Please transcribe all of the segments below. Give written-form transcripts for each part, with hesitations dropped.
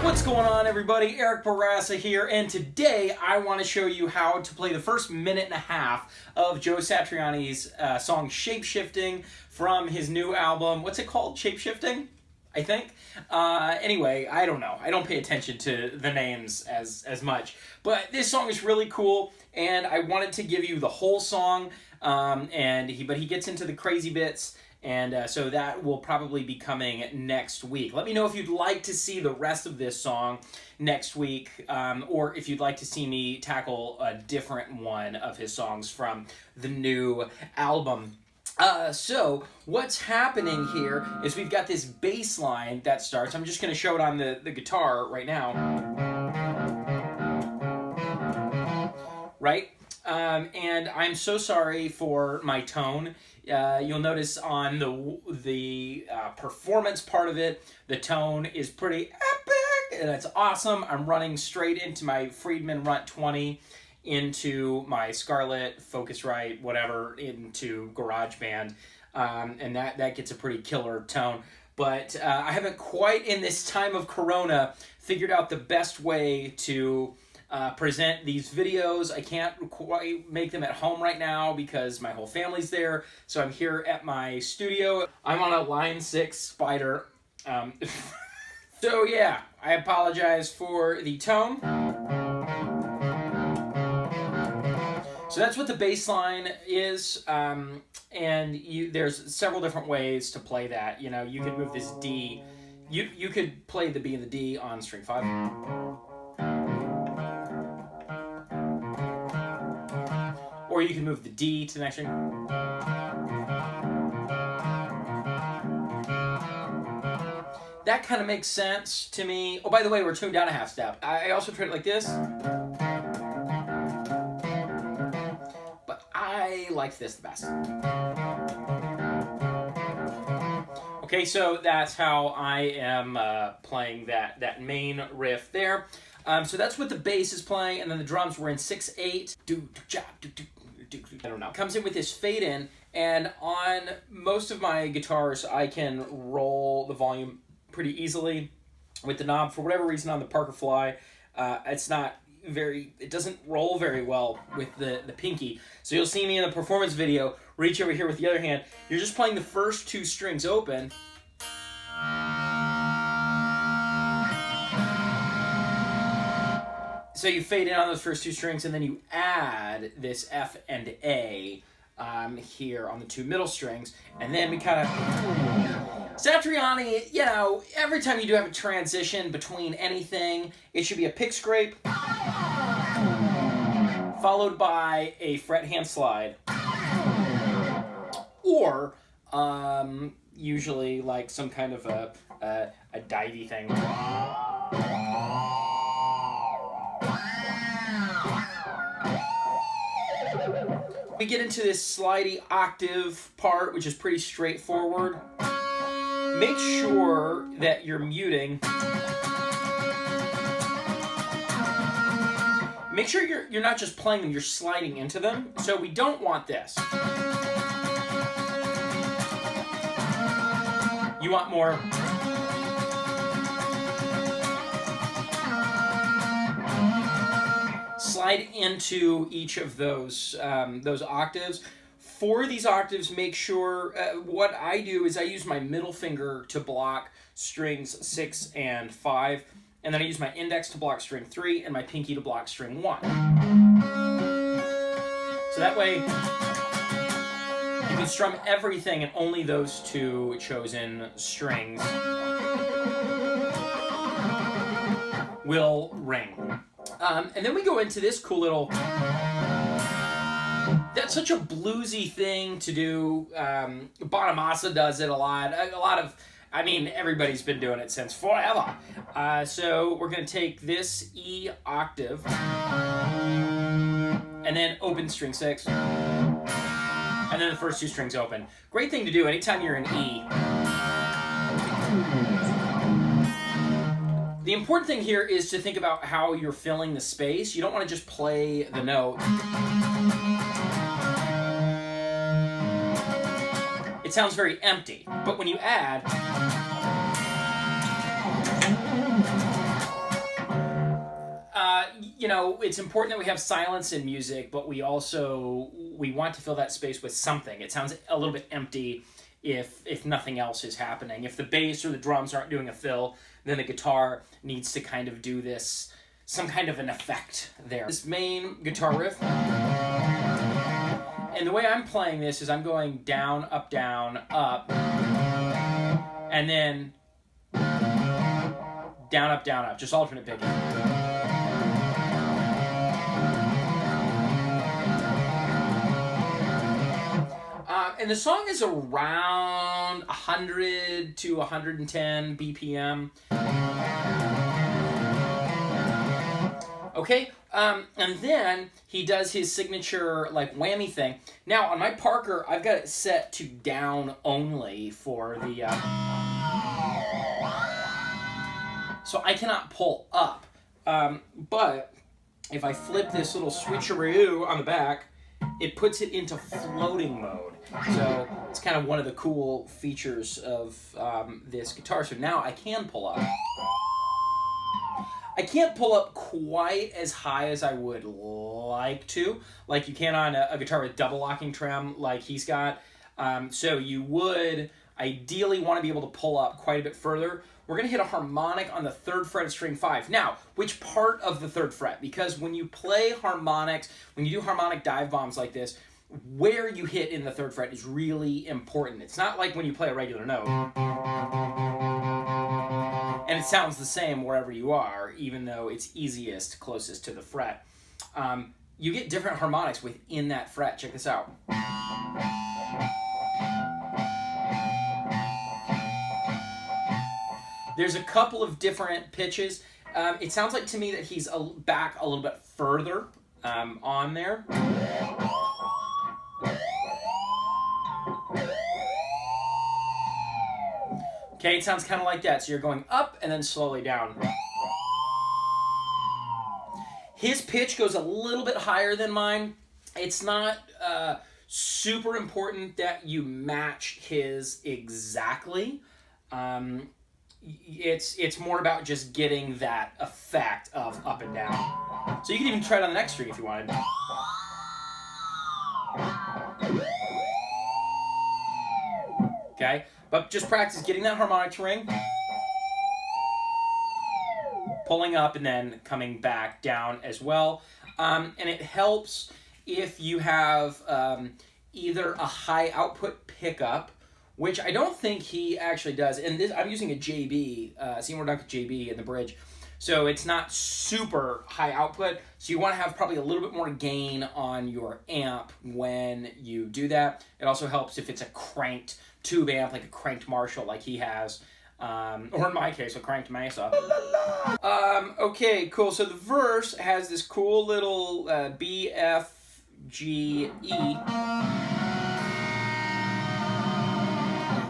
What's going on, everybody? Eric Bourassa here, and today I want to show you how to play the first minute and a half of Joe Satriani's song Shapeshifting from his new album. What's it called? Shapeshifting? I think. Anyway, I don't know. I don't pay attention to the names as much. But this song is really cool, and I wanted to give you the whole song, but he gets into the crazy bits. And so that will probably be coming next week. Let me know if you'd like to see the rest of this song next week, or if you'd like to see me tackle a different one of his songs from the new album. So what's happening here is we've got this bass line that starts. I'm just going to show it on the guitar right now. Right? And I'm so sorry for my tone. You'll notice on the performance part of it, the tone is pretty epic, and it's awesome. I'm running straight into my Friedman Runt 20, into my Scarlett, Focusrite, whatever, into GarageBand, and that gets a pretty killer tone. But I haven't quite, in this time of Corona, figured out the best way to present these videos. I can't quite make them at home right now because my whole family's there. So I'm here at my studio. I'm on a Line 6 Spider. So yeah, I apologize for the tone. So that's what the bass line is, and there's several different ways to play that. You know, you could move this D. You could play the B and the D on string 5. Or you can move the D to the next string. That kind of makes sense to me. Oh, by the way, we're tuned down a half step. I also tried it like this. But I like this the best. Okay, so that's how I am playing that main riff there. So that's what the bass is playing, and then the drums were in 6/8. I don't know. Comes in with this fade in, and on most of my guitars, I can roll the volume pretty easily with the knob. For whatever reason, on the Parker Fly, it doesn't roll very well with the pinky. So you'll see me in the performance video reach over here with the other hand. You're just playing the first two strings open. So you fade in on those first two strings, and then you add this F and A here on the two middle strings, and then we kind of... Satriani, you know, every time you do have a transition between anything, it should be a pick scrape, followed by a fret hand slide, or usually like some kind of a divey thing. We get into this slidey octave part, which is pretty straightforward. Make sure that you're muting. Make sure you're not just playing them, you're sliding into them. So we don't want this. You want more. Slide into each of those octaves. For these octaves, make sure, what I do is I use my middle finger to block strings 6 and 5. and then I use my index to block string 3 and my pinky to block string 1. So that way you can strum everything and only those two chosen strings will ring. And then we go into this cool little... That's such a bluesy thing to do. Bourassa does it a lot. I mean, everybody's been doing it since forever. So we're going to take this E octave and then open string 6. And then the first two strings open. Great thing to do anytime you're in E. The important thing here is to think about how you're filling the space. You don't want to just play the note. It sounds very empty, but when you add, you know, it's important that we have silence in music, but we want to fill that space with something. It sounds a little bit empty if nothing else is happening. If the bass or the drums aren't doing a fill, then the guitar needs to kind of do this, some kind of an effect there. This main guitar riff, and the way I'm playing this is I'm going down, up, and then down, up, just alternate picking. And the song is around 100 to 110 BPM. Okay, and then he does his signature like whammy thing. Now on my Parker, I've got it set to down only for the... so I cannot pull up. But if I flip this little switcheroo on the back, it puts it into floating mode. So it's kind of one of the cool features of this guitar. So now I can pull up. I can't pull up quite as high as I would like to, like you can on a guitar with double locking trem like he's got. So you would ideally want to be able to pull up quite a bit further. We're going to hit a harmonic on the 3rd fret of string 5. Now, which part of the 3rd fret? Because when you play harmonics, when you do harmonic dive bombs like this, where you hit in the 3rd fret is really important. It's not like when you play a regular note. And it sounds the same wherever you are, even though it's easiest closest to the fret. You get different harmonics within that fret. Check this out. There's a couple of different pitches. It sounds like to me that he's back a little bit further on there. Okay, it sounds kind of like that. So you're going up and then slowly down. His pitch goes a little bit higher than mine. It's not super important that you match his exactly. It's more about just getting that effect of up and down. So you can even try it on the next string if you wanted. Okay, but just practice getting that harmonic to ring, pulling up and then coming back down as well. And it helps if you have either a high output pickup, which I don't think he actually does. And this, I'm using a JB, Seymour Duncan JB in the bridge. So it's not super high output. So you want to have probably a little bit more gain on your amp when you do that. It also helps if it's a cranked tube amp, like a cranked Marshall like he has. Or in my case, a cranked Mesa. Okay, cool. So the verse has this cool little B, F, G, E.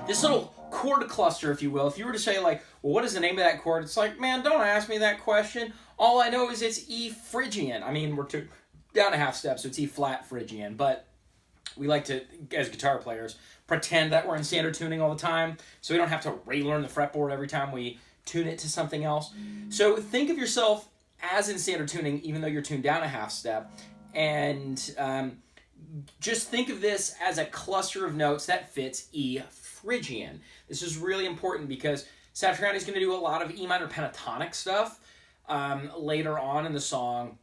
This little chord cluster, if you will. If you were to say, like, well, what is the name of that chord? It's like, man, don't ask me that question. All I know is it's E Phrygian. I mean, we're down a half step, so it's E flat Phrygian. But we like to, as guitar players, pretend that we're in standard tuning all the time, so we don't have to relearn the fretboard every time we tune it to something else. So think of yourself as in standard tuning, even though you're tuned down a half step, and just think of this as a cluster of notes that fits E Phrygian. This is really important because Satriani's going to do a lot of E minor pentatonic stuff later on in the song,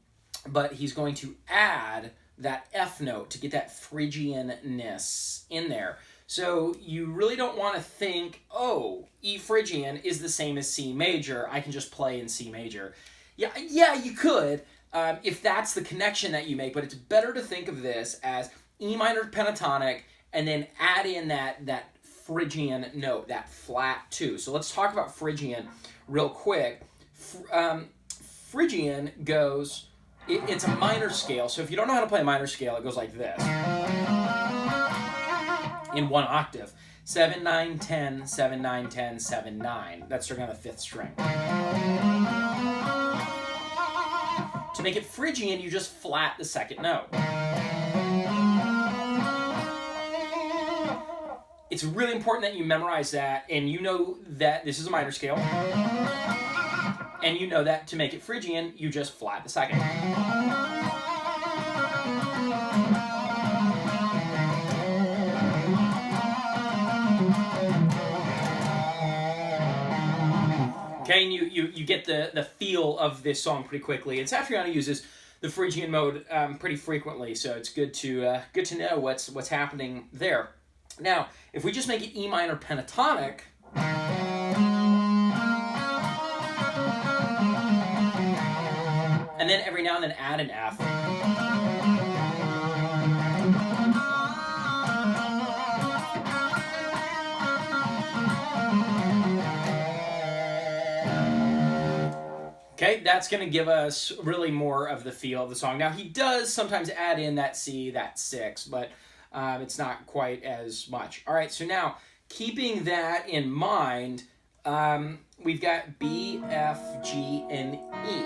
but he's going to add that F note to get that Phrygian-ness in there. So you really don't want to think, oh, E Phrygian is the same as C major. I can just play in C major. Yeah, you could, if that's the connection that you make, but it's better to think of this as E minor pentatonic and then add in that Phrygian note, that flat 2. So let's talk about Phrygian real quick. Phrygian goes, it's a minor scale, so if you don't know how to play a minor scale, it goes like this. In 1 octave. 7, 9, 10, 7, 9, 10, 7, 9. That's starting on the 5th string. To make it Phrygian, you just flat the 2nd note. It's really important that you memorize that, and you know that this is a minor scale. And you know that to make it Phrygian, you just flat the 2nd. Okay, and you get the feel of this song pretty quickly. And Satriani uses the Phrygian mode pretty frequently, so it's good to know what's happening there. Now, if we just make it E minor pentatonic, and then every now and then add an F. Okay, that's going to give us really more of the feel of the song. Now, he does sometimes add in that C, that 6, but it's not quite as much. All right, so now, keeping that in mind, we've got B, F, G, and E.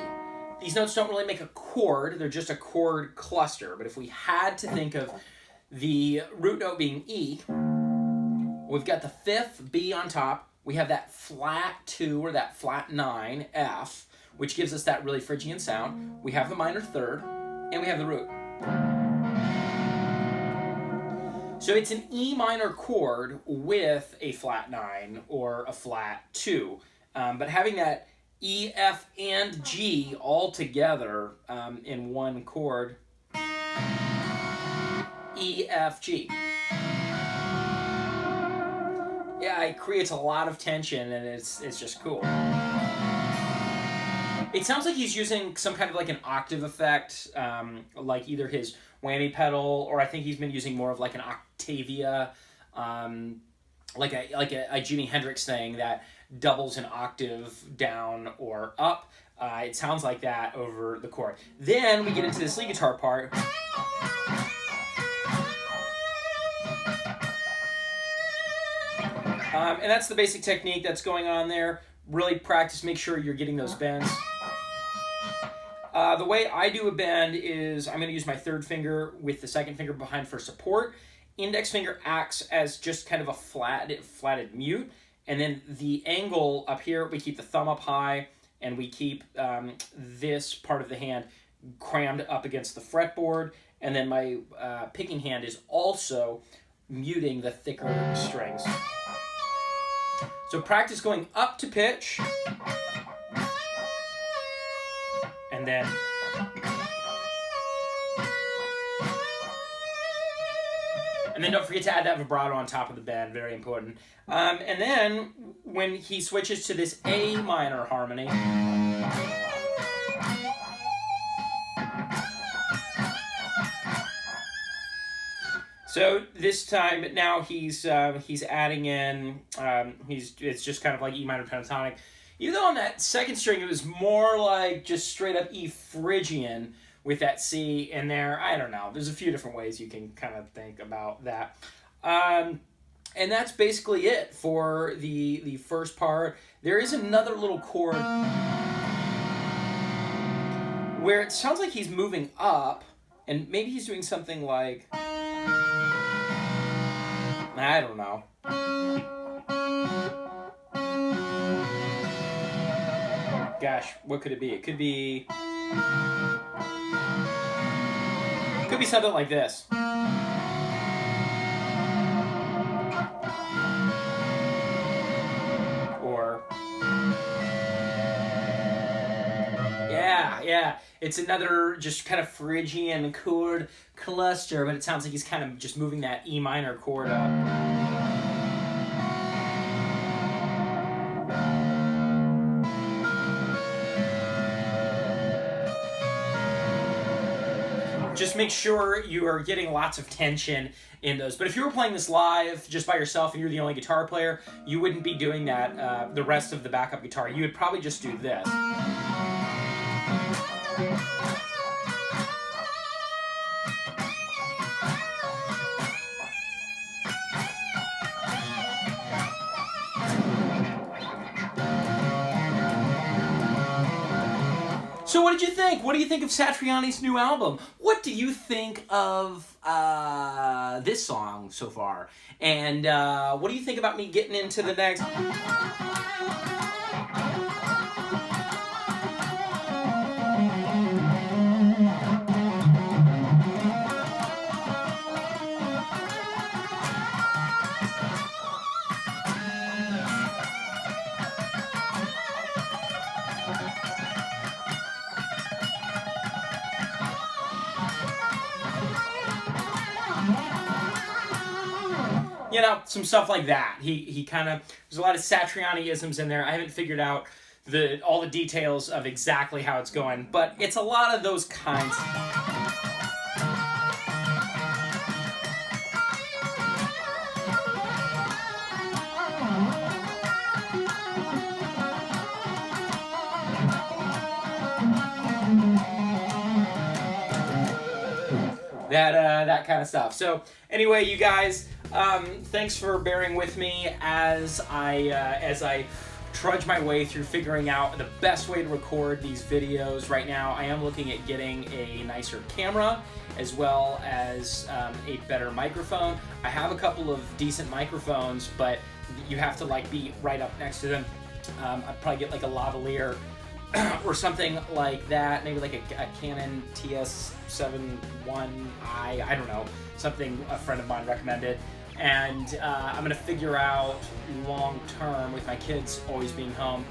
These notes don't really make a chord, they're just a chord cluster. But if we had to think of the root note being E, we've got the 5th B on top, we have that flat 2 or that flat 9, F, which gives us that really Phrygian sound. We have the minor 3rd, and we have the root. So it's an E minor chord with a flat 9 or a flat 2. But having that E, F, and G all together in one chord, E, F, G. Yeah, it creates a lot of tension, and it's just cool. It sounds like he's using some kind of like an octave effect, like either his whammy pedal, or I think he's been using more of like an octavia, like a Jimi Hendrix thing that doubles an octave down or up. It sounds like that over the chord. Then we get into this lead guitar part. And that's the basic technique that's going on there. Really practice, make sure you're getting those bends. The way I do a bend is I'm going to use my 3rd finger with the 2nd finger behind for support. Index finger acts as just kind of a flatted mute. And then the angle up here, we keep the thumb up high, and we keep this part of the hand crammed up against the fretboard. And then my picking hand is also muting the thicker strings. So practice going up to pitch. And then don't forget to add that vibrato on top of the bend, very important. And then when he switches to this A minor harmony, so this time now he's adding in it's just kind of like E minor pentatonic. Even though on that 2nd string it was more like just straight up E Phrygian with that C in there. I don't know. There's a few different ways you can kind of think about that. And that's basically it for the first part. There is another little chord where it sounds like he's moving up, and maybe he's doing something like, I don't know. Gosh, what could it be? It could be something like this. Or Yeah. It's another just kind of Phrygian chord cluster, but it sounds like he's kind of just moving that E minor chord up. Just make sure you are getting lots of tension in those. But if you were playing this live just by yourself and you're the only guitar player, you wouldn't be doing that, the rest of the backup guitar. You would probably just do this. So what did you think? What do you think of Satriani's new album? What do you think of this song so far? And what do you think about me getting into the next... You know, some stuff like that. He kind of, there's a lot of Satriani-isms in there. I haven't figured out all the details of exactly how it's going, but it's a lot of those kinds. That kind of stuff. So anyway, you guys, thanks for bearing with me as I trudge my way through figuring out the best way to record these videos. Right now, I am looking at getting a nicer camera as well as a better microphone. I have a couple of decent microphones, but you have to like be right up next to them. I'd probably get like a lavalier or something like that, maybe like a Canon TS71i, I don't know, something a friend of mine recommended. And I'm gonna figure out long term, with my kids always being home,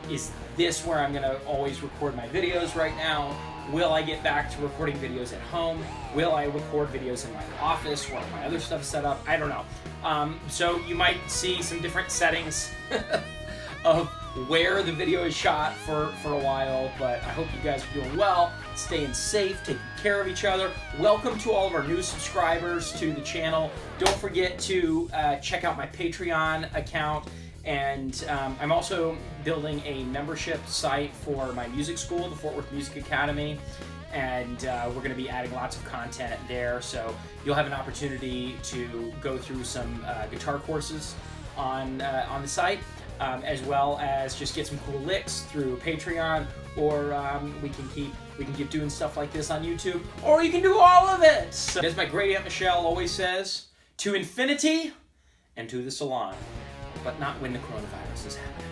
is this where I'm gonna always record my videos right now? Will I get back to recording videos at home? Will I record videos in my office where my other stuff is set up? I don't know. So you might see some different settings of where the video is shot for a while, but I hope you guys are doing well, staying safe, taking care of each other. Welcome to all of our new subscribers to the channel. Don't forget to check out my Patreon account, and I'm also building a membership site for my music school, the Fort Worth Music Academy, and we're going to be adding lots of content there, so you'll have an opportunity to go through some guitar courses on the site. As well as just get some cool licks through Patreon, or we can keep doing stuff like this on YouTube, or you can do all of it. So, as my great Aunt Michelle always says, to infinity and to the salon, but not when the coronavirus is happening.